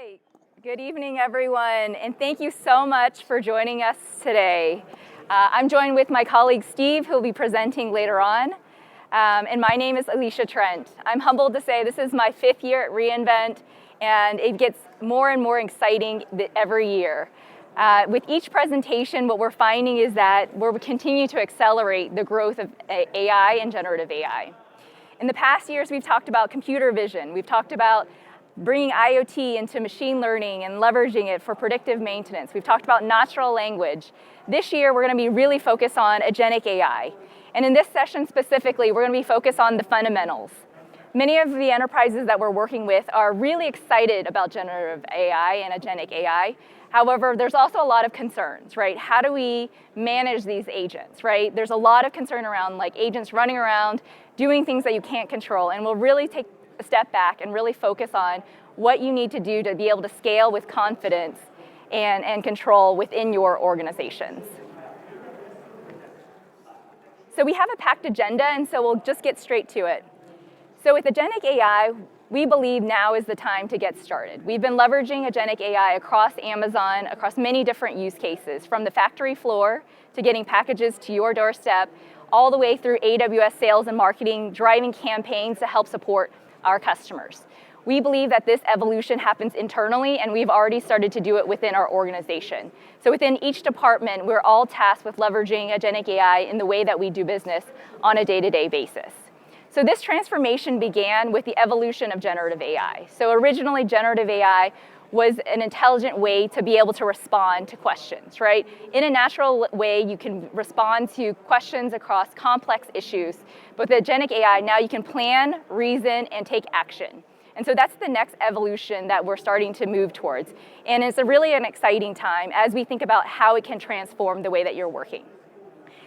right. Good evening, everyone, and thank you so much for joining us today. I'm joined with my colleague Steve, who will be presenting later on, and my name is Alicia Trent. I'm humbled to say this is my 5th year at reInvent, and it gets more and more exciting every year. With each presentation, what we're finding is that we're continuing to accelerate the growth of AI and generative AI. In the past years, we've talked about computer vision. We've talked about bringing IoT into machine learning and leveraging it for predictive maintenance. We've talked about natural language. This year, we're going to be really focused on agentic AI. And in this session specifically, we're going to be focused on the fundamentals. Many of the enterprises that we're working with are really excited about generative AI and agentic AI. However, there's also a lot of concerns, right? How do we manage these agents, right? There's a lot of concern around like agents running around, doing things that you can't control, and we'll really take a step back and really focus on what you need to do to be able to scale with confidence and control within your organizations. So we have a packed agenda, and so we'll just get straight to it. So with agentic AI, we believe now is the time to get started. We've been leveraging agentic AI across Amazon, across many different use cases, from the factory floor to getting packages to your doorstep, all the way through AWS sales and marketing, driving campaigns to help support our customers. We believe that this evolution happens internally, and we've already started to do it within our organization. So within each department, we're all tasked with leveraging agentic AI in the way that we do business on a day-to-day basis. So this transformation began with the evolution of generative AI. So originally, generative AI was an intelligent way to be able to respond to questions, right? In a natural way, you can respond to questions across complex issues. But with agentic AI, now you can plan, reason, and take action. And so that's the next evolution that we're starting to move towards. And it's really an exciting time as we think about how it can transform the way that you're working.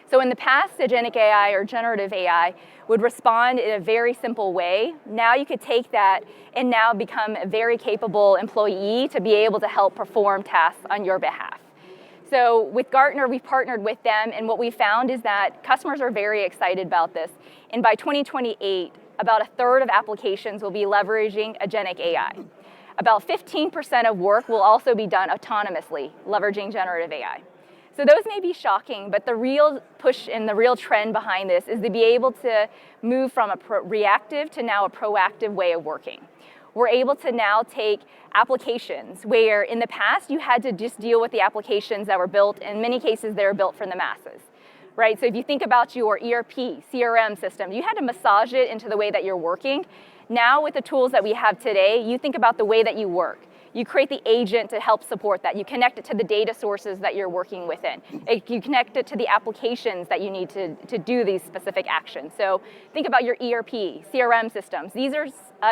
So in the past, agentic AI or generative AI would respond in a very simple way. Now you could take that and now become a very capable employee to be able to help perform tasks on your behalf. So with Gartner, we've partnered with them, and what we found is that customers are very excited about this. And by 2028, about a third of applications will be leveraging agentic AI. About 15% of work will also be done autonomously, leveraging generative AI. So those may be shocking, but the real push and the real trend behind this is to be able to move from a reactive to now a proactive way of working. We're able to now take applications where in the past you had to just deal with the applications that were built. In many cases, they were built for the masses, right? So if you think about your ERP, CRM system, you had to massage it into the way that you're working. Now with the tools that we have today, you think about the way that you work. You create the agent to help support that. You connect it to the data sources that you're working within. You connect it to the applications that you need to do these specific actions. So think about your ERP, CRM systems. These are,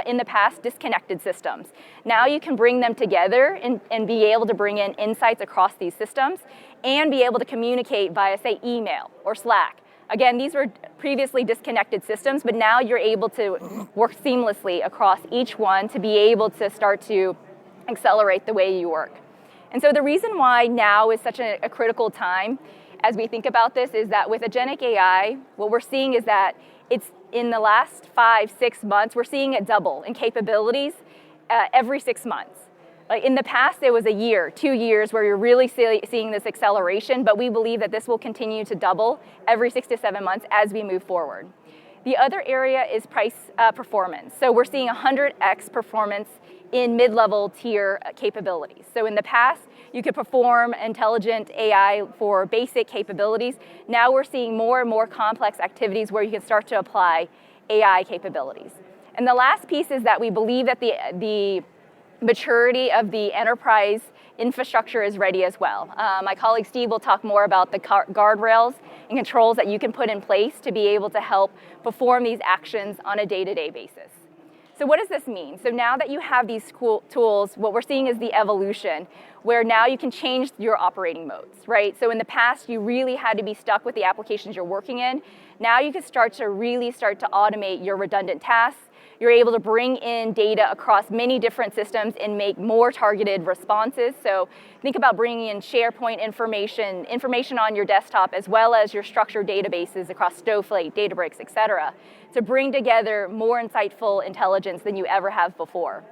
in the past, disconnected systems. Now you can bring them together and be able to bring in insights across these systems and be able to communicate via, say, email or Slack. Again, these were previously disconnected systems, but now you're able to work seamlessly across each one to be able to start to accelerate the way you work. And so the reason why now is such a critical time as we think about this is that with agentic AI, what we're seeing is that it's in the last 5-6 months, we're seeing it double in capabilities every 6 months. Like in the past, it was a year, 2 years where you're really seeing this acceleration, but we believe that this will continue to double every 6 to 7 months as we move forward. The other area is price performance. So we're seeing 100x performance in mid-level tier capabilities. So in the past, you could perform intelligent AI for basic capabilities. Now we're seeing more and more complex activities where you can start to apply AI capabilities. And the last piece is that we believe that the maturity of the enterprise infrastructure is ready as well. My colleague Steve will talk more about the guardrails and controls that you can put in place to be able to help perform these actions on a day-to-day basis. So what does this mean? So now that you have these cool tools, what we're seeing is the evolution, where now you can change your operating modes, right? So in the past, you really had to be stuck with the applications you're working in. Now you can start to automate your redundant tasks. You're able to bring in data across many different systems and make more targeted responses. So think about bringing in SharePoint information on your desktop, as well as your structured databases across Snowflake, Databricks, et cetera, to bring together more insightful intelligence than you ever have before.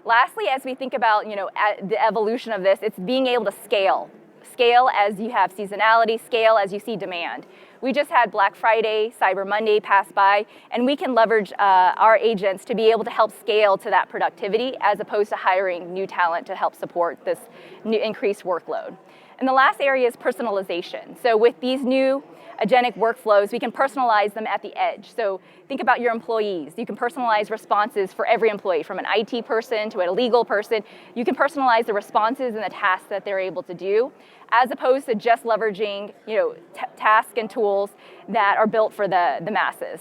Lastly, as we think about the evolution of this, it's being able to scale. Scale as you have seasonality, scale as you see demand. We just had Black Friday, Cyber Monday pass by, and we can leverage our agents to be able to help scale to that productivity as opposed to hiring new talent to help support this new increased workload. And the last area is personalization. So with these new agentic workflows, we can personalize them at the edge. So think about your employees. You can personalize responses for every employee, from an IT person to a legal person. You can personalize the responses and the tasks that they're able to do, as opposed to just leveraging tasks and tools that are built for the masses.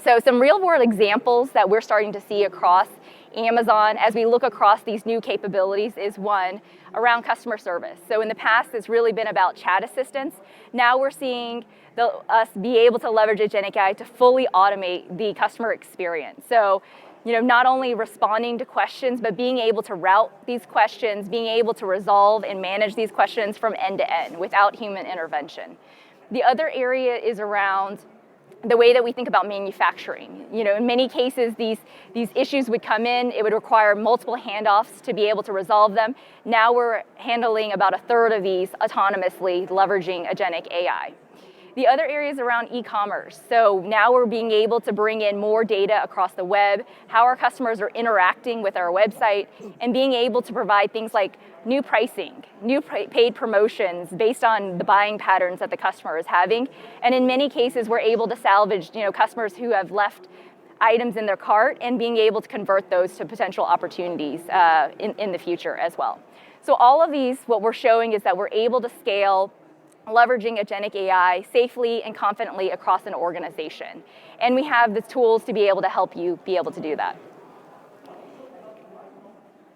So some real-world examples that we're starting to see across Amazon as we look across these new capabilities is one around customer service. So in the past, it's really been about chat assistance. Now we're seeing us be able to leverage agentic AI to fully automate the customer experience. So not only responding to questions, but being able to route these questions, being able to resolve and manage these questions from end to end without human intervention. The other area is around the way that we think about manufacturing. In many cases, these issues would come in, it would require multiple handoffs to be able to resolve them. Now we're handling about a third of these autonomously, leveraging agentic AI. The other areas around e-commerce. So now we're being able to bring in more data across the web, how our customers are interacting with our website, and being able to provide things like new pricing, new paid promotions based on the buying patterns that the customer is having. And in many cases, we're able to salvage customers who have left items in their cart and being able to convert those to potential opportunities in the future as well. So all of these, what we're showing is that we're able to scale leveraging agentic AI safely and confidently across an organization. And we have the tools to be able to help you be able to do that.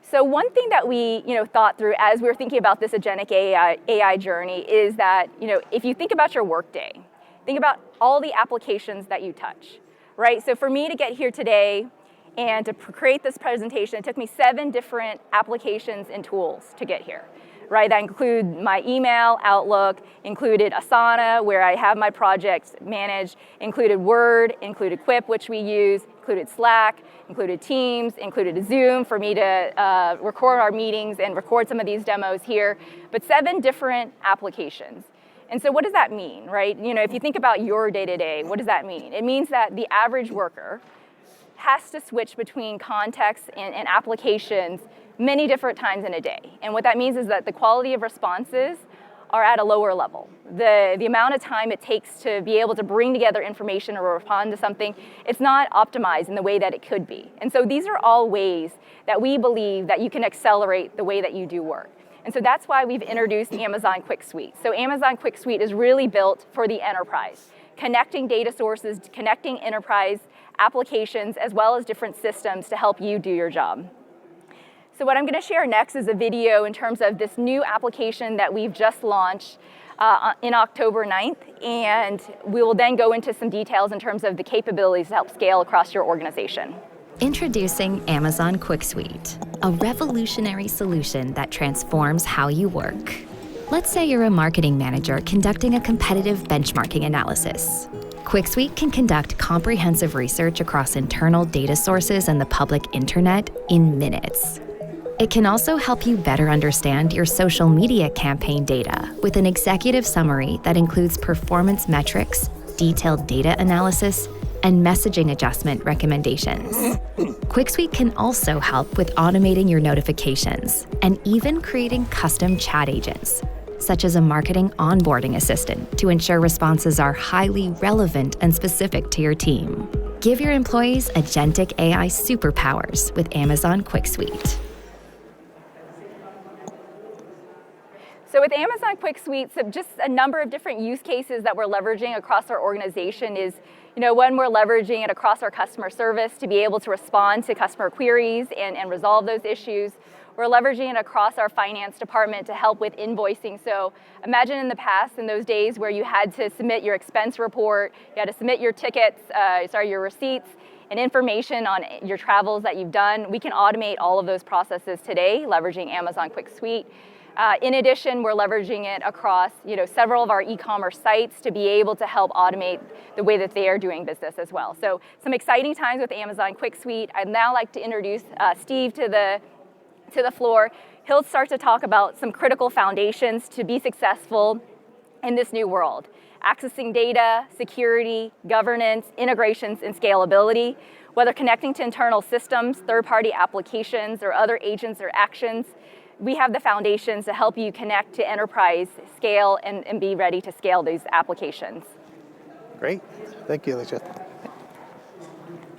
So one thing that we thought through as we were thinking about this agentic AI journey is that if you think about your workday, think about all the applications that you touch, right? So for me to get here today and to create this presentation, it took me 7 different applications and tools to get here. Right, that include my email, Outlook, included Asana, where I have my projects managed, included Word, included Quip, which we use, included Slack, included Teams, included Zoom for me to record our meetings and record some of these demos here, but 7 different applications. And so what does that mean, right? If you think about your day-to-day, what does that mean? It means that the average worker has to switch between contexts and applications many different times in a day. And what that means is that the quality of responses are at a lower level. The amount of time it takes to be able to bring together information or respond to something, it's not optimized in the way that it could be. And so these are all ways that we believe that you can accelerate the way that you do work. And so that's why we've introduced Amazon Quick Suite. So Amazon Quick Suite is really built for the enterprise, connecting data sources, connecting enterprise applications, as well as different systems to help you do your job. So what I'm going to share next is a video in terms of this new application that we've just launched in October 9th, and we will then go into some details in terms of the capabilities to help scale across your organization. Introducing Amazon Quick Suite, a revolutionary solution that transforms how you work. Let's say you're a marketing manager conducting a competitive benchmarking analysis. Quick Suite can conduct comprehensive research across internal data sources and the public internet in minutes. It can also help you better understand your social media campaign data with an executive summary that includes performance metrics, detailed data analysis, and messaging adjustment recommendations. Quick Suite can also help with automating your notifications and even creating custom chat agents, such as a marketing onboarding assistant to ensure responses are highly relevant and specific to your team. Give your employees agentic AI superpowers with Amazon Quick Suite. So with Amazon Quick Suite, so just a number of different use cases that we're leveraging across our organization is, one, we're leveraging it across our customer service to be able to respond to customer queries and resolve those issues. We're leveraging it across our finance department to help with invoicing. So imagine in the past, in those days where you had to submit your expense report, you had to submit your tickets, your receipts, and information on your travels that you've done. We can automate all of those processes today, leveraging Amazon Quick Suite. In addition, we're leveraging it across several of our e-commerce sites to be able to help automate the way that they are doing business as well. So some exciting times with Amazon QuickSuite. I'd now like to introduce Steve to the floor. He'll start to talk about some critical foundations to be successful in this new world. Accessing data, security, governance, integrations, and scalability. Whether connecting to internal systems, third-party applications, or other agents or actions, we have the foundations to help you connect to enterprise scale and be ready to scale these applications. Great. Thank you, Alicia.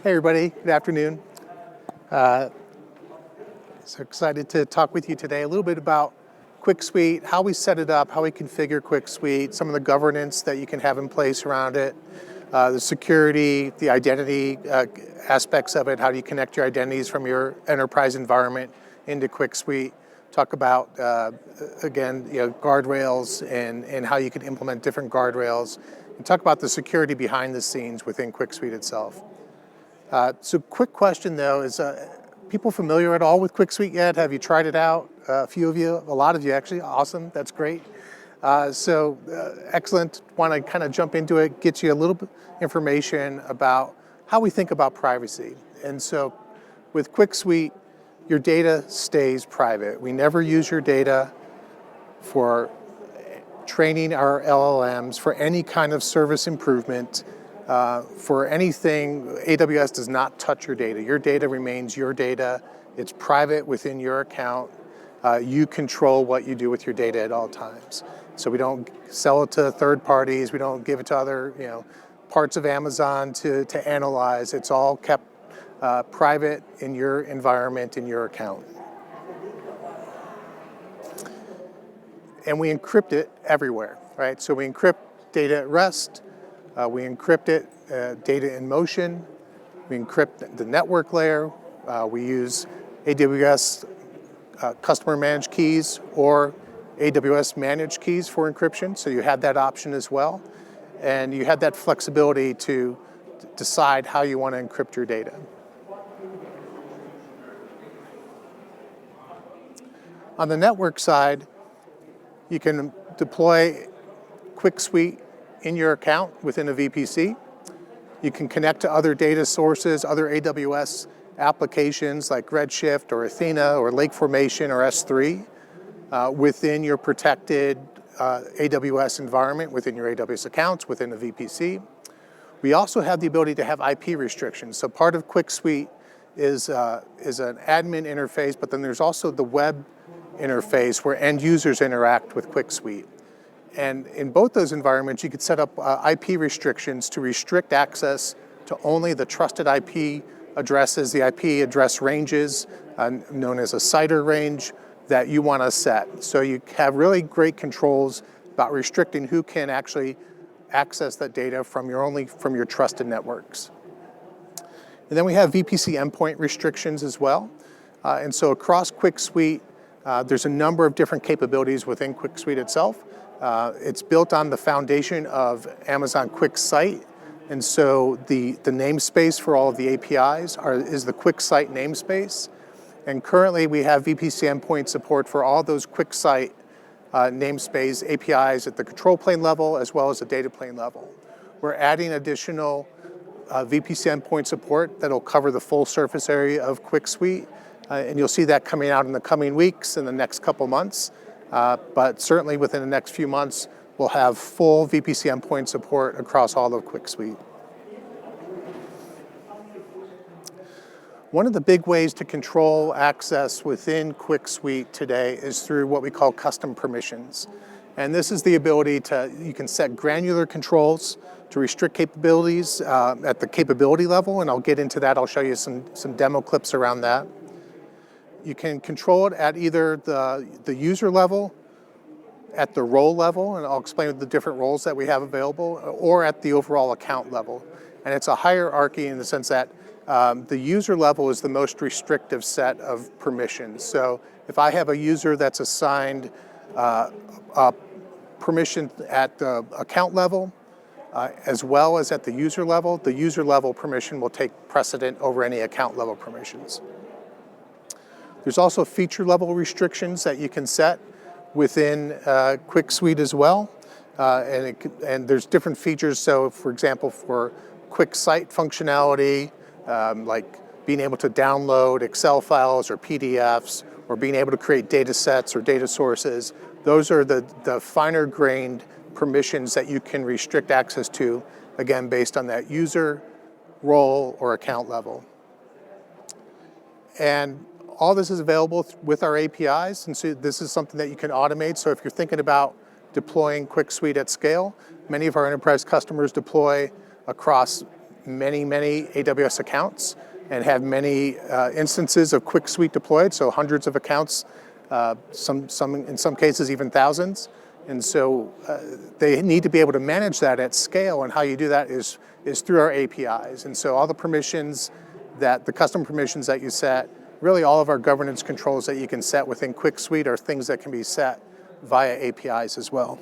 Hey, everybody. Good afternoon. So excited to talk with you today a little bit about QuickSuite, how we set it up, how we configure QuickSuite, some of the governance that you can have in place around it, the security, the identity aspects of it, how do you connect your identities from your enterprise environment into QuickSuite. Talk about, again, guardrails and how you can implement different guardrails. And talk about the security behind the scenes within QuickSuite itself. So quick question though, is people familiar at all with QuickSuite yet? Have you tried it out? A few of you, a lot of you actually, awesome, that's great. Excellent, want to kind of jump into it, get you a little bit information about how we think about privacy. And so with QuickSuite, your data stays private. We never use your data for training our LLMs, for any kind of service improvement, for anything. AWS does not touch your data. Your data remains your data. It's private within your account. You control what you do with your data at all times. So we don't sell it to third parties. We don't give it to other parts of Amazon to analyze. It's all kept private in your environment, in your account. And we encrypt it everywhere, right? So we encrypt data at rest. We encrypt it, data in motion. We encrypt the network layer. We use AWS customer managed keys or AWS managed keys for encryption. So you have that option as well. And you have that flexibility to decide how you want to encrypt your data. On the network side, you can deploy QuickSuite in your account within a VPC. You can connect to other data sources, other AWS applications like Redshift or Athena or Lake Formation or S3 within your protected AWS environment, within your AWS accounts, within a VPC. We also have the ability to have IP restrictions. So part of QuickSuite is an admin interface, but then there's also the web interface where end users interact with QuickSuite. And in both those environments, you could set up IP restrictions to restrict access to only the trusted IP addresses, the IP address ranges, known as a CIDR range, that you want to set. So you have really great controls about restricting who can actually access that data from your trusted networks. And then we have VPC endpoint restrictions as well. And so across QuickSuite, there's a number of different capabilities within QuickSuite itself. It's built on the foundation of Amazon QuickSight. And so the namespace for all of the APIs is the QuickSight namespace. And currently we have VPC endpoint support for all those QuickSight namespace APIs at the control plane level as well as the data plane level. We're adding additional VPC endpoint support that'll cover the full surface area of QuickSuite. And you'll see that coming out in the coming weeks, in the next couple months. But certainly within the next few months, we'll have full VPC endpoint support across all of QuickSuite. One of the big ways to control access within QuickSuite today is through what we call custom permissions. And this is the ability you can set granular controls to restrict capabilities at the capability level, and I'll get into that. I'll show you some demo clips around that. You can control it at either the user level, at the role level, and I'll explain the different roles that we have available, or at the overall account level. And it's a hierarchy in the sense that the user level is the most restrictive set of permissions. So if I have a user that's assigned permission at the account level, as well as at the user level permission will take precedent over any account level permissions. There's also feature level restrictions that you can set within Quick Suite as well. And there's different features. So for example, for quick cite functionality, like being able to download Excel files or PDFs, or being able to create data sets or data sources, those are the finer grained permissions that you can restrict access to, again, based on that user, role, or account level. And all this is available with our APIs, and so this is something that you can automate. So if you're thinking about deploying Quick Suite at scale, many of our enterprise customers deploy across many AWS accounts and have many instances of Quick Suite deployed, so hundreds of accounts, in some cases even thousands. And so they need to be able to manage that at scale, and how you do that is through our APIs. And so all the permissions the custom permissions that you set, really all of our governance controls that you can set within Quick Suite are things that can be set via APIs as well.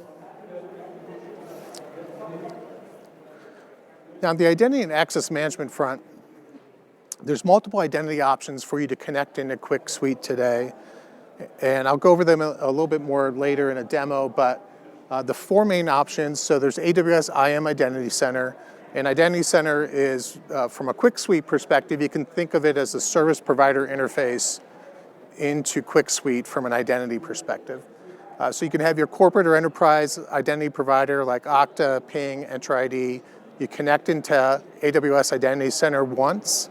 Now, on the identity and access management front, there's multiple identity options for you to connect into Quick Suite today. And I'll go over them a little bit more later in a demo, but the four main options, so there's AWS IAM Identity Center. And Identity Center is, from a Quick Suite perspective, you can think of it as a service provider interface into Quick Suite from an identity perspective. So you can have your corporate or enterprise identity provider like Okta, Ping, Entra ID. You connect into AWS Identity Center once.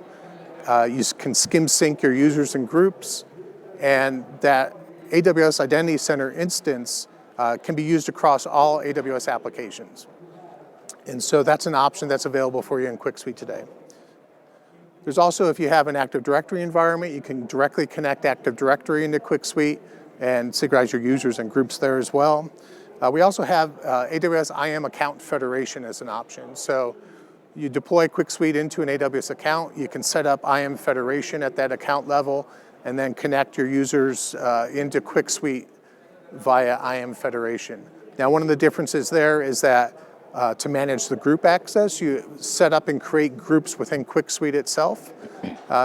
You can skim sync your users and groups. And that AWS Identity Center instance can be used across all AWS applications. And so that's an option that's available for you in Quick Suite today. There's also, if you have an Active Directory environment, you can directly connect Active Directory into Quick Suite and synchronize your users and groups there as well. We also have AWS IAM Account Federation as an option. So you deploy Quick Suite into an AWS account, you can set up IAM Federation at that account level, and then connect your users into Quick Suite via IAM Federation. Now, one of the differences there is that to manage the group access, you set up and create groups within Quick Suite itself.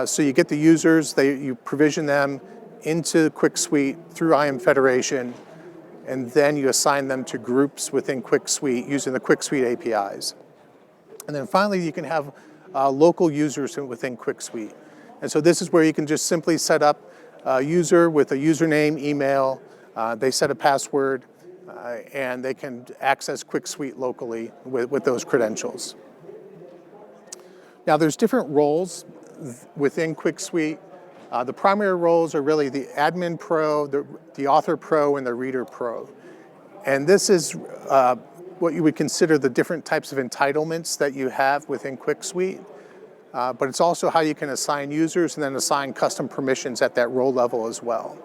So you get the users, you provision them into Quick Suite through IAM Federation, and then you assign them to groups within Quick Suite using the Quick Suite APIs. And then finally, you can have local users within Quick Suite. And so this is where you can just simply set up a user with a username, email, they set a password, and they can access Quick Suite locally with those credentials. Now, there's different roles within Quick Suite. The primary roles are really the Admin Pro, the Author Pro, and the Reader Pro. And this is what you would consider the different types of entitlements that you have within Quick Suite. But it's also how you can assign users and then assign custom permissions at that role level as well.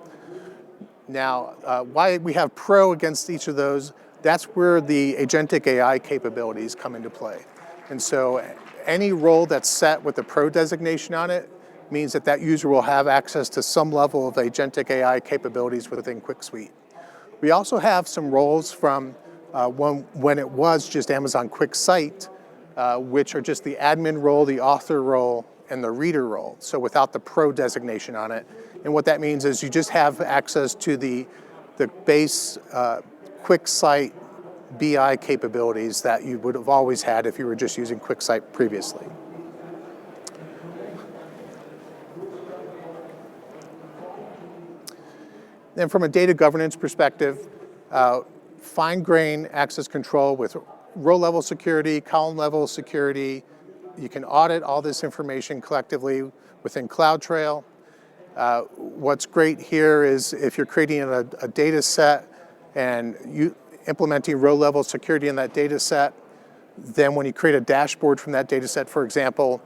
Now, why we have Pro against each of those, that's where the agentic AI capabilities come into play. And so any role that's set with the Pro designation on it means that that user will have access to some level of agentic AI capabilities within Quick Suite. We also have some roles from when it was just Amazon Quick Cite, which are just the admin role, the author role, and the reader role, so without the Pro designation on it. And what that means is you just have access to the base Quick Cite BI capabilities that you would have always had if you were just using Quick Cite previously. Then from a data governance perspective, fine-grained access control with row-level security, column-level security. You can audit all this information collectively within CloudTrail. What's great here is if you're creating a data set and you implementing row-level security in that data set, then when you create a dashboard from that data set, for example,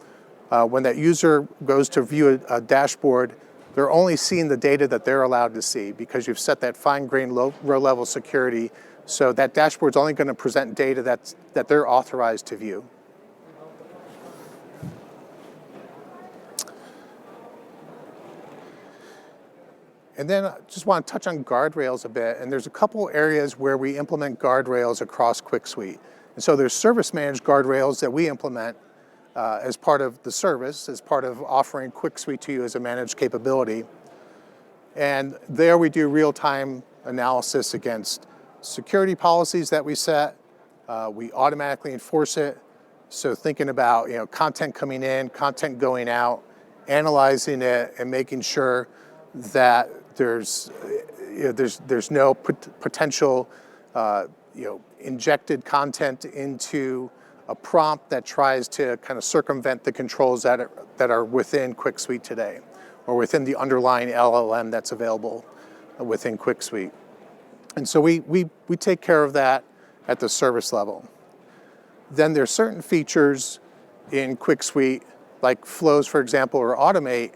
when that user goes to view a dashboard, they're only seeing the data that they're allowed to see because you've set that fine-grained row-level security. So that dashboard's only going to present data that they're authorized to view. And then I just want to touch on guardrails a bit. And there's a couple areas where we implement guardrails across Quick Suite. And so there's service-managed guardrails that we implement as part of the service, as part of offering Quick Suite to you as a managed capability. And there we do real-time analysis against security policies that we set. We automatically enforce it. So thinking about content coming in, content going out, analyzing it, and making sure that there's no potential injected content into a prompt that tries to kind of circumvent the controls that are within QuickSuite today, or within the underlying LLM that's available within QuickSuite. And so we take care of that at the service level. Then there's certain features in QuickSuite, like flows, for example, or automate,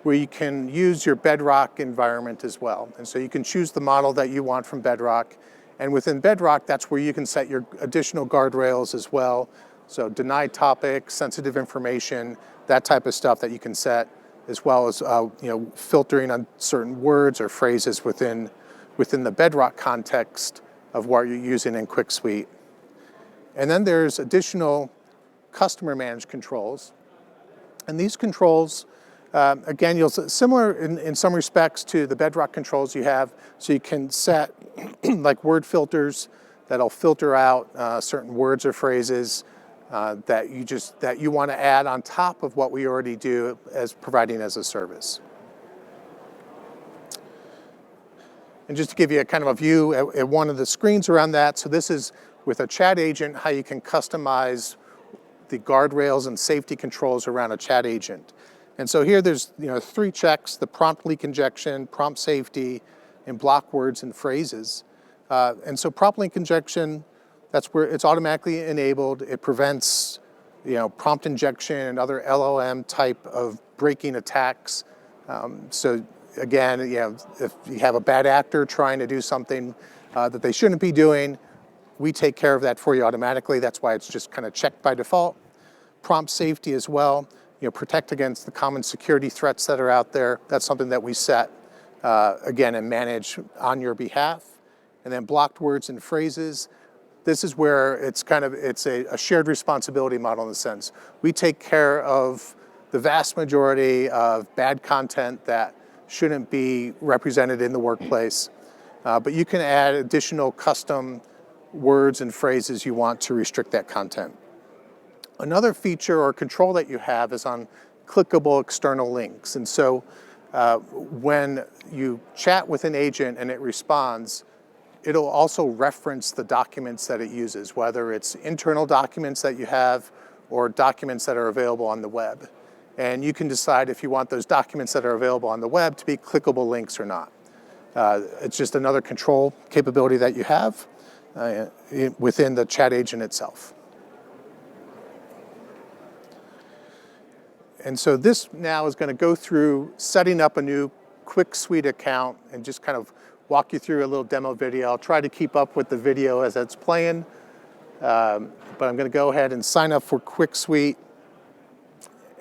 where you can use your Bedrock environment as well. And so you can choose the model that you want from Bedrock. And within Bedrock, that's where you can set your additional guardrails as well. So denied topics, sensitive information, that type of stuff that you can set, as well as filtering on certain words or phrases within the Bedrock context of what you're using in QuickSuite. And then there's additional customer managed controls. And these controls, again, similar in some respects to the Bedrock controls you have. So you can set like word filters that'll filter out certain words or phrases that you want to add on top of what we already do as providing as a service. And just to give you a kind of a view at one of the screens around that, so this is with a chat agent, how you can customize the guardrails and safety controls around a chat agent. And so here there's 3 checks: the prompt leak injection, prompt safety, and block words and phrases. And so prompt leak injection, that's where it's automatically enabled. It prevents prompt injection and other LLM type of breaking attacks. So again, if you have a bad actor trying to do something that they shouldn't be doing, we take care of that for you automatically. That's why it's just kind of checked by default. Prompt safety as well, protect against the common security threats that are out there. That's something that we set, again, and manage on your behalf. And then blocked words and phrases. This is where it's a shared responsibility model in a sense. We take care of the vast majority of bad content that shouldn't be represented in the workplace. But you can add additional custom words and phrases you want to restrict that content. Another feature or control that you have is on clickable external links. And so when you chat with an agent and it responds, it'll also reference the documents that it uses, whether it's internal documents that you have or documents that are available on the web. And you can decide if you want those documents that are available on the web to be clickable links or not. It's just another control capability that you have within the chat agent itself. And so this now is going to go through setting up a new QuickSuite account and just kind of walk you through a little demo video. I'll try to keep up with the video as it's playing, but I'm going to go ahead and sign up for QuickSuite.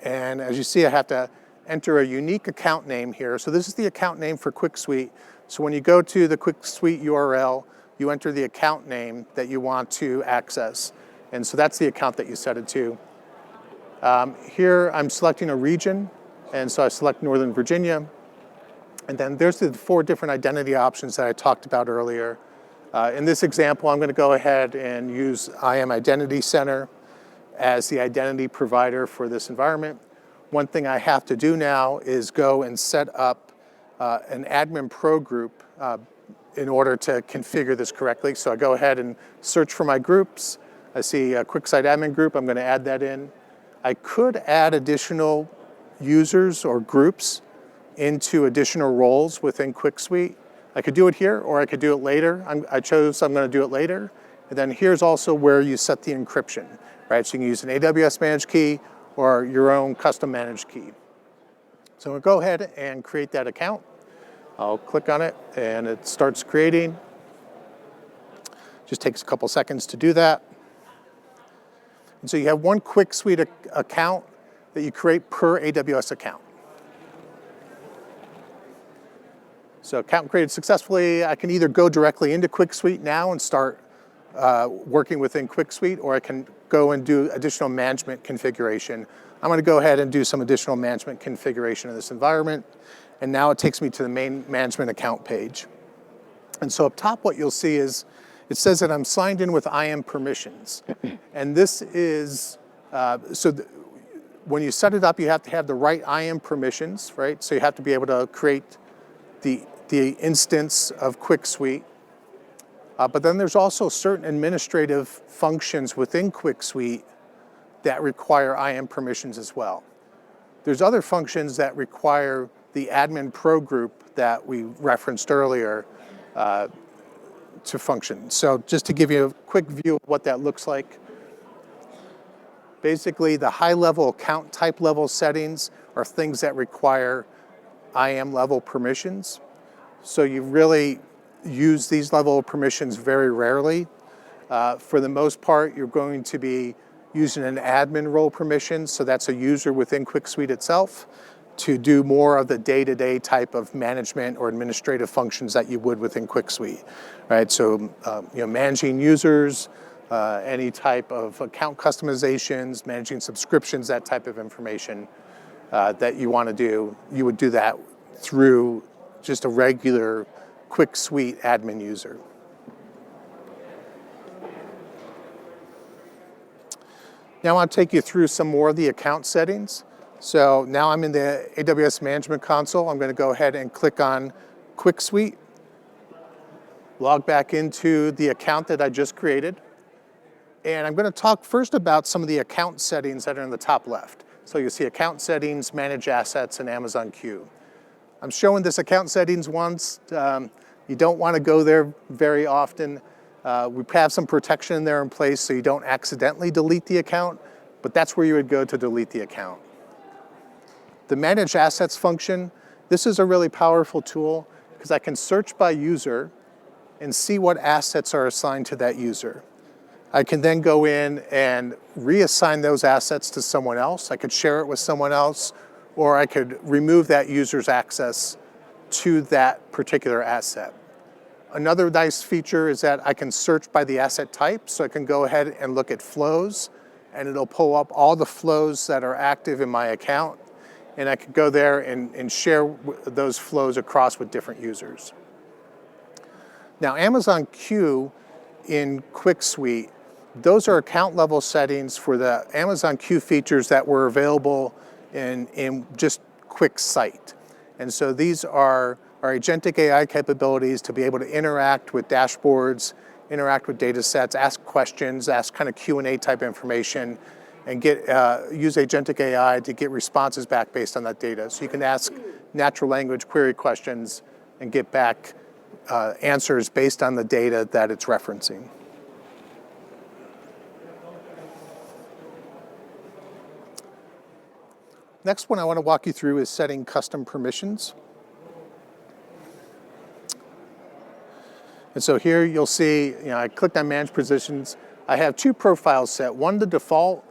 And as you see, I have to enter a unique account name here. So this is the account name for QuickSuite. So when you go to the QuickSuite URL, you enter the account name that you want to access. And so that's the account that you set it to. Here I'm selecting a region, and so I select Northern Virginia. And then there's the 4 different identity options that I talked about earlier. In this example, I'm going to go ahead and use IAM Identity Center as the identity provider for this environment. One thing I have to do now is go and set up an admin pro group in order to configure this correctly. So I go ahead and search for my groups. I see a QuickSight admin group. I'm going to add that in. I could add additional users or groups into additional roles within QuickSuite. I could do it here, or I could do it later. I chose I'm going to do it later. And then here's also where you set the encryption, right? So you can use an AWS managed key or your own custom managed key. So we'll go ahead and create that account. I'll click on it, and it starts creating. Just takes a couple seconds to do that. And so you have one QuickSuite account that you create per AWS account. So account created successfully. I can either go directly into QuickSuite now and start working within QuickSuite, or I can go and do additional management configuration. I'm going to go ahead and do some additional management configuration in this environment. And now it takes me to the main management account page. And so up top, what you'll see is it says that I'm signed in with IAM permissions. And this is, when you set it up, you have to have the right IAM permissions, right? So you have to be able to create the instance of QuickSuite. But then there's also certain administrative functions within QuickSuite that require IAM permissions as well. There's other functions that require the admin pro group that we referenced earlier to function. So just to give you a quick view of what that looks like, basically the high-level account type level settings are things that require IAM level permissions. So you really use these level of permissions very rarely. For the most part, you're going to be using an admin role permission, so that's a user within QuickSuite itself, to do more of the day-to-day type of management or administrative functions that you would within QuickSuite, right? So, managing users, any type of account customizations, managing subscriptions, that type of information that you want to do, you would do that through just a regular QuickSuite admin user. Now I want to take you through some more of the account settings. So now I'm in the AWS Management Console. I'm going to go ahead and click on QuickSuite, log back into the account that I just created. And I'm going to talk first about some of the account settings that are in the top left. So you see account settings, manage assets, and Amazon Q. I'm showing this account settings once. You don't want to go there very often. We have some protection in there in place so you don't accidentally delete the account, but that's where you would go to delete the account. The manage assets function, this is a really powerful tool because I can search by user and see what assets are assigned to that user. I can then go in and reassign those assets to someone else. I could share it with someone else, or I could remove that user's access to that particular asset. Another nice feature is that I can search by the asset type, so I can go ahead and look at flows, and it'll pull up all the flows that are active in my account, and I could go there and share those flows across with different users. Now, Amazon Q in QuickSuite, those are account level settings for the Amazon Q features that were available in just QuickSight. And so these are our agentic AI capabilities to be able to interact with dashboards, interact with data sets, ask questions, ask kind of Q&A type information, and use agentic AI to get responses back based on that data. So you can ask natural language query questions and get back answers based on the data that it's referencing. Next one I want to walk you through is setting custom permissions. And so here you'll see, I clicked on Manage Positions. I have two profiles set, one the default,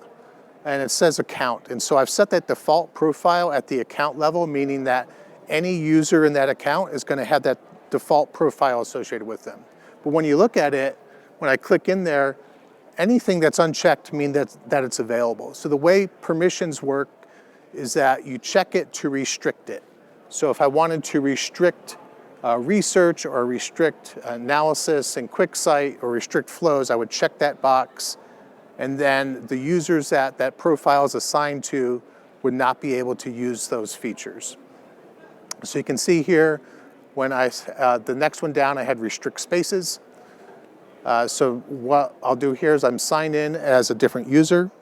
and it says account. And so I've set that default profile at the account level, meaning that any user in that account is going to have that default profile associated with them. But when you look at it, when I click in there, anything that's unchecked means that it's available. So the way permissions work is that you check it to restrict it. So if I wanted to restrict research or restrict analysis in QuickSight or restrict flows, I would check that box, and then the users that profile is assigned to would not be able to use those features. So you can see here, when the next one down, I had restrict spaces. So what I'll do here is I'm signed in as a different user.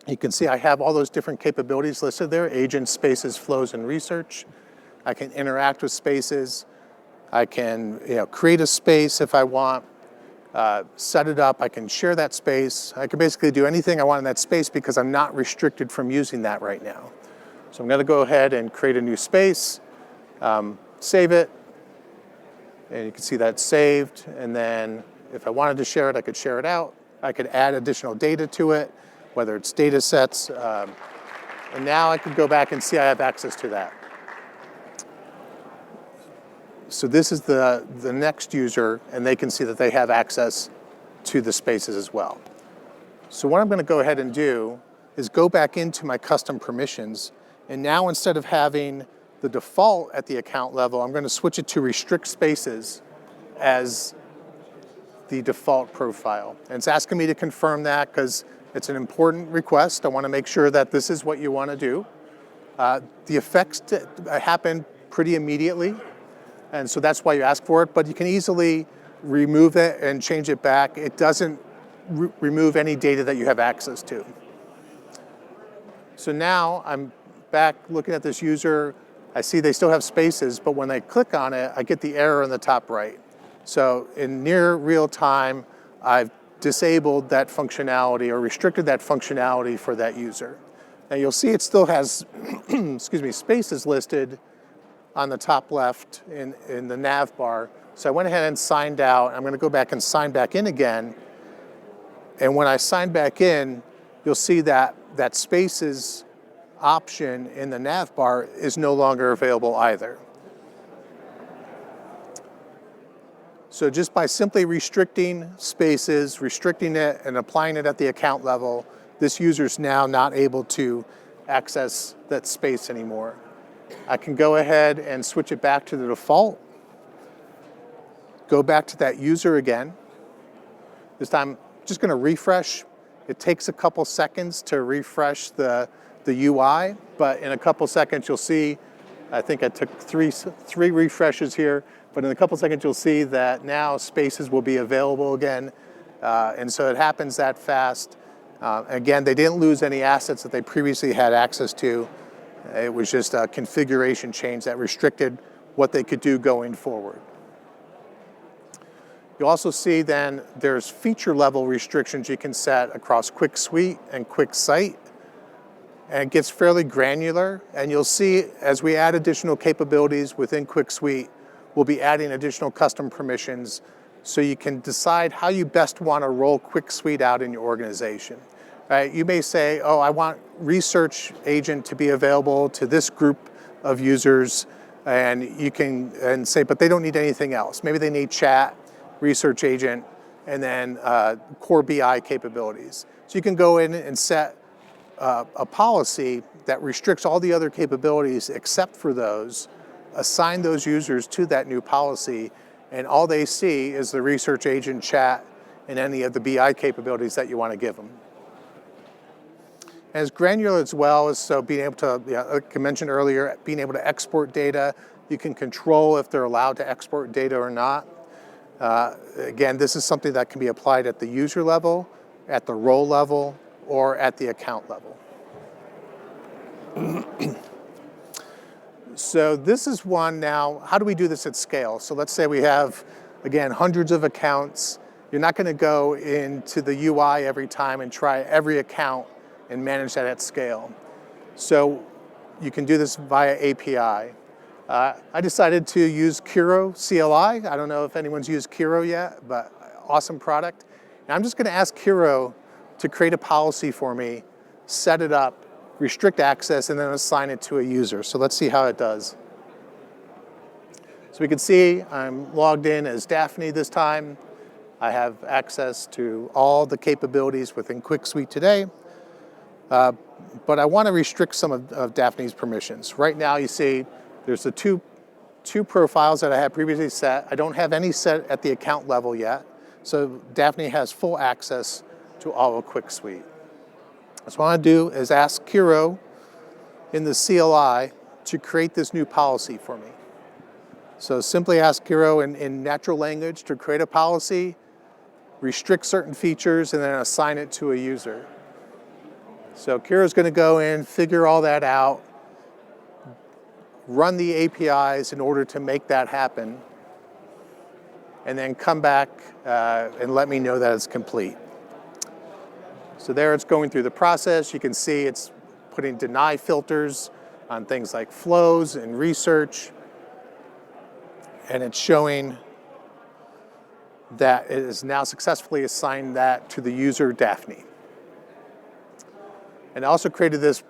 You can see I have all those different capabilities listed there: agents, spaces, flows, and research. I can interact with spaces. I can create a space if I want, set it up. I can share that space. I can basically do anything I want in that space because I'm not restricted from using that right now. So I'm going to go ahead and create a new space, save it, and you can see that's saved. And then if I wanted to share it, I could share it out. I could add additional data to it, whether it's data sets, and now I could go back and see I have access to that. So this is the next user, and they can see that they have access to the spaces as well. So what I'm going to go ahead and do is go back into my custom permissions, and now instead of having the default at the account level, I'm going to switch it to restrict spaces, as the default profile. And it's asking me to confirm that because it's an important request. I want to make sure that this is what you want to do. The effects happen pretty immediately, and so that's why you ask for it, but you can easily remove it and change it back. It doesn't remove any data that you have access to. So now I'm back looking at this user. I see they still have spaces, but when I click on it, I get the error in the top right. So in near real time, I've disabled that functionality or restricted that functionality for that user. And you'll see it still has excuse me, spaces listed on the top left in the nav bar. So I went ahead and signed out. I'm going to go back and sign back in again. And when I sign back in, you'll see that that spaces option in the nav bar is no longer available either. So just by simply restricting spaces, restricting it and applying it at the account level, this user's now not able to access that space anymore. I can go ahead and switch it back to the default, go back to that user again. This time, I'm just gonna refresh. It takes a couple seconds to refresh the UI, but in a couple seconds you'll see, I think I took three refreshes here, but in a couple seconds you'll see that now spaces will be available again. And so it happens that fast. Again, they didn't lose any assets that they previously had access to. It was just a configuration change that restricted what they could do going forward. You'll also see then there's feature level restrictions you can set across Quick Suite and Quick Site. And it gets fairly granular. And you'll see as we add additional capabilities within Quick Suite, we'll be adding additional custom permissions so you can decide how you best want to roll Quick Suite out in your organization. Right? You may say, oh, I want research agent to be available to this group of users, and you can say, but they don't need anything else. Maybe they need chat, research agent, and then core BI capabilities. So you can go in and set a policy that restricts all the other capabilities except for those, assign those users to that new policy, and all they see is the research agent, chat, and any of the BI capabilities that you want to give them. As granular as well as so being able to, like I mentioned earlier, being able to export data. You can control if they're allowed to export data or not. Again, this is something that can be applied at the user level, at the role level, or at the account level. So this is one now, how do we do this at scale? So let's say we have, again, hundreds of accounts. You're not going to go into the UI every time and try every account and manage that at scale. So you can do this via API. I decided to use Kiro CLI. I don't know if anyone's used Kiro yet, but awesome product. And I'm just going to ask Kiro to create a policy for me, set it up, restrict access, and then assign it to a user. So let's see how it does. So we can see I'm logged in as Daphne this time. I have access to all the capabilities within Quick Suite today. But I want to restrict some of Daphne's permissions. Right now you see there's the two profiles that I had previously set. I don't have any set at the account level yet. So Daphne has full access to all of Quick Suite. So what I want to do is ask Kiro in the CLI to create this new policy for me. So simply ask Kiro in natural language to create a policy, restrict certain features, and then assign it to a user. So Kiro's going to go in, figure all that out, run the APIs in order to make that happen, and then come back and let me know that it's complete. So there it's going through the process. You can see it's putting deny filters on things like flows and research, and it's showing that it has now successfully assigned that to the user Daphne. And I also created this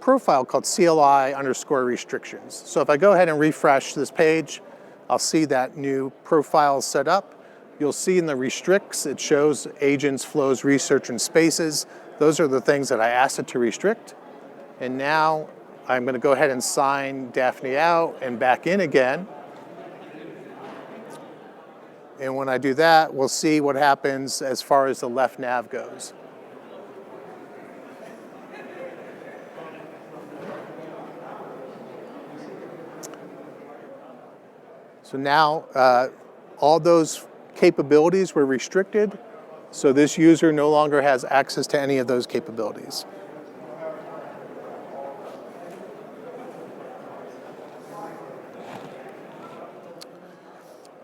profile called CLI_restrictions. So if I go ahead and refresh this page, I'll see that new profile set up. You'll see in the restricts, it shows agents, flows, research, and spaces. Those are the things that I asked it to restrict. And now I'm going to go ahead and sign Daphne out and back in again. And when I do that, we'll see what happens as far as the left nav goes. So now all those capabilities were restricted, so this user no longer has access to any of those capabilities.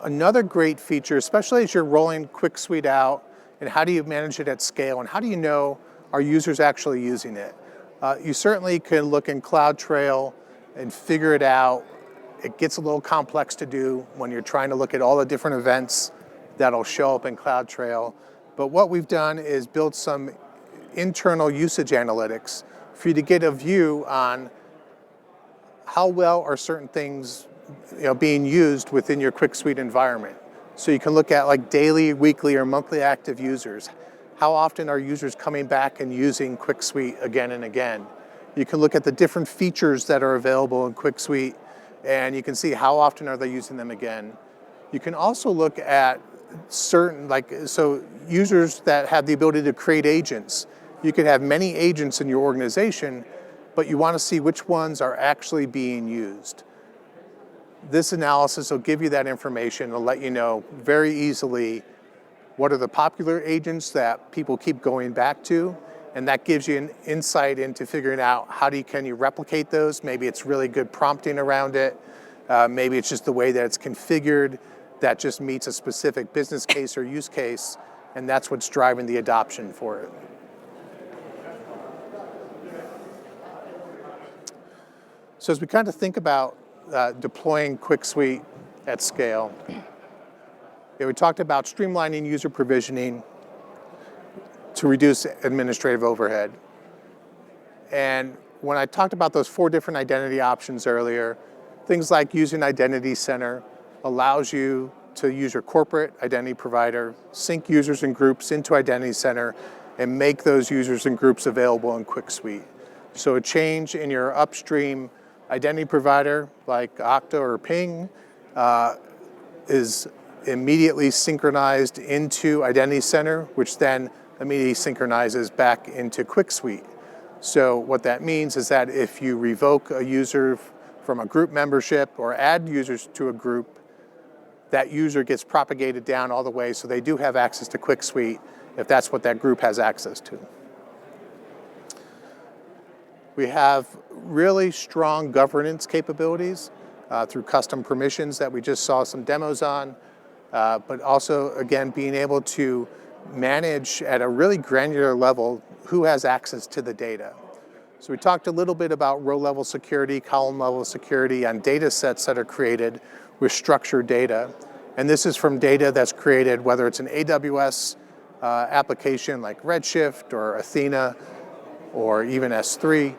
Another great feature, especially as you're rolling QuickSuite out, and how do you manage it at scale, and how do you know are users actually using it? You certainly can look in CloudTrail and figure it out. It gets a little complex to do when you're trying to look at all the different events that'll show up in CloudTrail. But what we've done is built some internal usage analytics for you to get a view on how well are certain things being used within your QuickSuite environment. So you can look at like daily, weekly, or monthly active users. How often are users coming back and using QuickSuite again and again? You can look at the different features that are available in QuickSuite, and you can see how often are they using them again. You can also look at certain, so users that have the ability to create agents. You could have many agents in your organization, but you want to see which ones are actually being used. This analysis will give you that information. It'll let you know very easily what are the popular agents that people keep going back to, and that gives you an insight into figuring out can you replicate those. Maybe it's really good prompting around it. Maybe it's just the way that it's configured that just meets a specific business case or use case, and that's what's driving the adoption for it. So as we kind of think about deploying QuickSuite at scale, we talked about streamlining user provisioning to reduce administrative overhead. And when I talked about those 4 different identity options earlier, things like using Identity Center allows you to use your corporate identity provider, sync users and groups into Identity Center, and make those users and groups available in QuickSuite. So a change in your upstream identity provider like Okta or Ping is immediately synchronized into Identity Center, which then immediately synchronizes back into QuickSuite. So what that means is that if you revoke a user from a group membership or add users to a group, that user gets propagated down all the way so they do have access to QuickSuite if that's what that group has access to. We have really strong governance capabilities through custom permissions that we just saw some demos on, but also, again, being able to manage at a really granular level who has access to the data. So we talked a little bit about row-level security, column-level security on data sets that are created with structured data. And this is from data that's created, whether it's an AWS application like Redshift or Athena or even S3,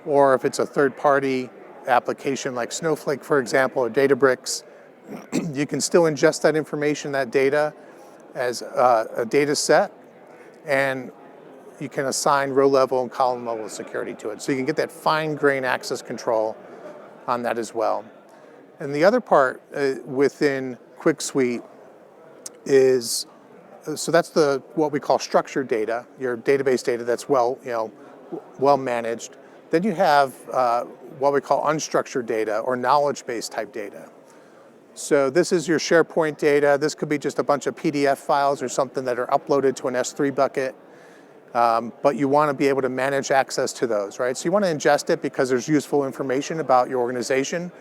or if it's a third-party application like Snowflake, for example, or Databricks, you can still ingest that information, that data, as a data set, and you can assign row-level and column-level security to it. So you can get that fine-grained access control on that as well. And the other part within QuickSuite is, so that's what we call structured data, your database data that's well managed. Then you have what we call unstructured data or knowledge-based type data. So this is your SharePoint data. This could be just a bunch of PDF files or something that are uploaded to an S3 bucket. But you want to be able to manage access to those, right? So you want to ingest it because there's useful information about your organization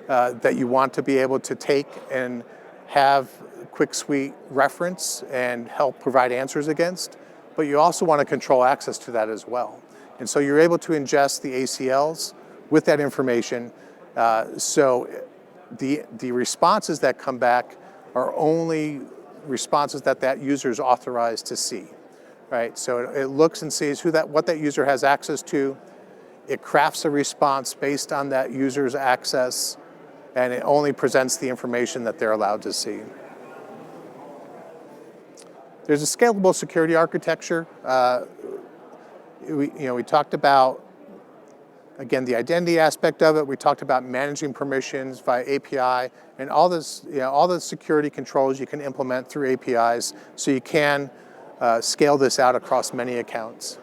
that you want to be able to take and have QuickSuite reference and help provide answers against. But you also want to control access to that as well. And so you're able to ingest the ACLs with that information. So the responses that come back are only responses that user is authorized to see, right? So it looks and sees what that user has access to. It crafts a response based on that user's access, and it only presents the information that they're allowed to see. There's a scalable security architecture. We talked about, Again, the identity aspect of it, we talked about managing permissions via API, and all this, all the security controls you can implement through APIs, so you can scale this out across many accounts.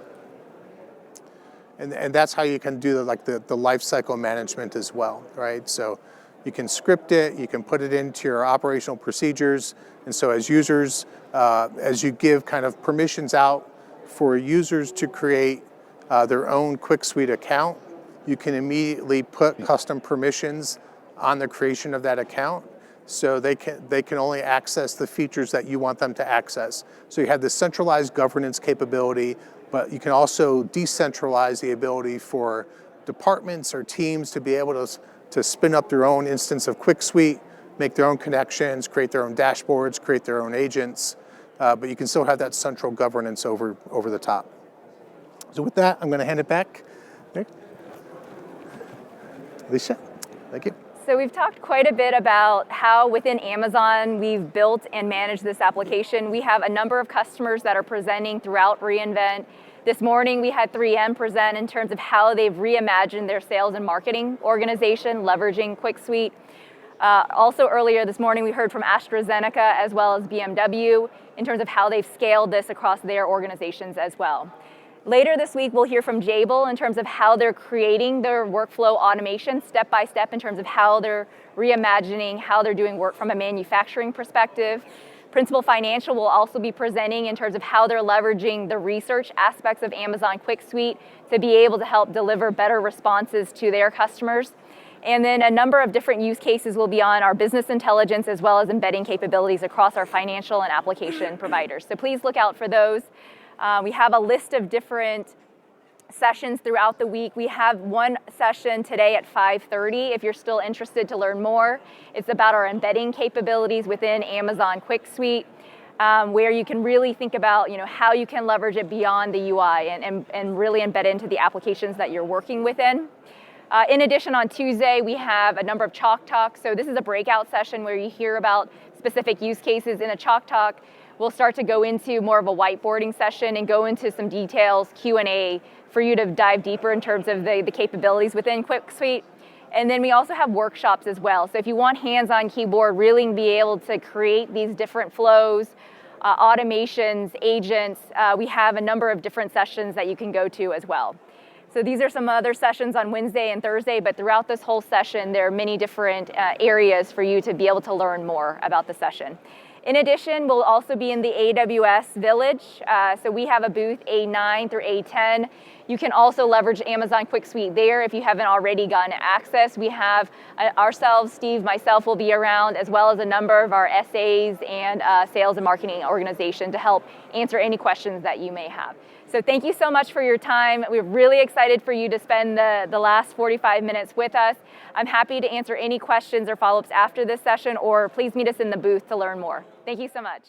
And that's how you can do the lifecycle management as well, right? So you can script it, you can put it into your operational procedures, and so as users, as you give kind of permissions out for users to create their own QuickSuite account, you can immediately put custom permissions on the creation of that account, so they can only access the features that you want them to access. So you have this centralized governance capability, but you can also decentralize the ability for departments or teams to be able to spin up their own instance of QuickSuite, make their own connections, create their own dashboards, create their own agents, but you can still have that central governance over the top. So with that, I'm going to hand it back. Alicia, thank you. So we've talked quite a bit about how within Amazon we've built and managed this application. We have a number of customers that are presenting throughout reInvent. This morning we had 3M present in terms of how they've reimagined their sales and marketing organization, leveraging QuickSuite. Also earlier this morning we heard from AstraZeneca as well as BMW in terms of how they've scaled this across their organizations as well. Later this week, we'll hear from Jabil in terms of how they're creating their workflow automation step by step in terms of how they're reimagining, how they're doing work from a manufacturing perspective. Principal Financial will also be presenting in terms of how they're leveraging the research aspects of Amazon QuickSuite to be able to help deliver better responses to their customers. And then a number of different use cases will be on our business intelligence as well as embedding capabilities across our financial and application providers. So please look out for those. We have a list of different sessions throughout the week. We have one session today at 5:30 if you're still interested to learn more. It's about our embedding capabilities within Amazon QuickSuite, where you can really think about how you can leverage it beyond the UI and really embed into the applications that you're working within. In addition, on Tuesday, we have a number of Chalk Talks. So this is a breakout session where you hear about specific use cases. In a Chalk Talk, we'll start to go into more of a whiteboarding session and go into some details, Q&A, for you to dive deeper in terms of the capabilities within QuickSuite. And then we also have workshops as well. So if you want hands-on keyboard, really be able to create these different flows, automations, agents, we have a number of different sessions that you can go to as well. So these are some other sessions on Wednesday and Thursday, but throughout this whole session, there are many different areas for you to be able to learn more about the session. In addition, we'll also be in the AWS Village. So we have a booth A9 through A10. You can also leverage Amazon QuickSuite there if you haven't already gotten access. We have ourselves, Steve, myself will be around, as well as a number of our SAs and sales and marketing organization to help answer any questions that you may have. So thank you so much for your time. We're really excited for you to spend the last 45 minutes with us. I'm happy to answer any questions or follow-ups after this session, or please meet us in the booth to learn more. Thank you so much.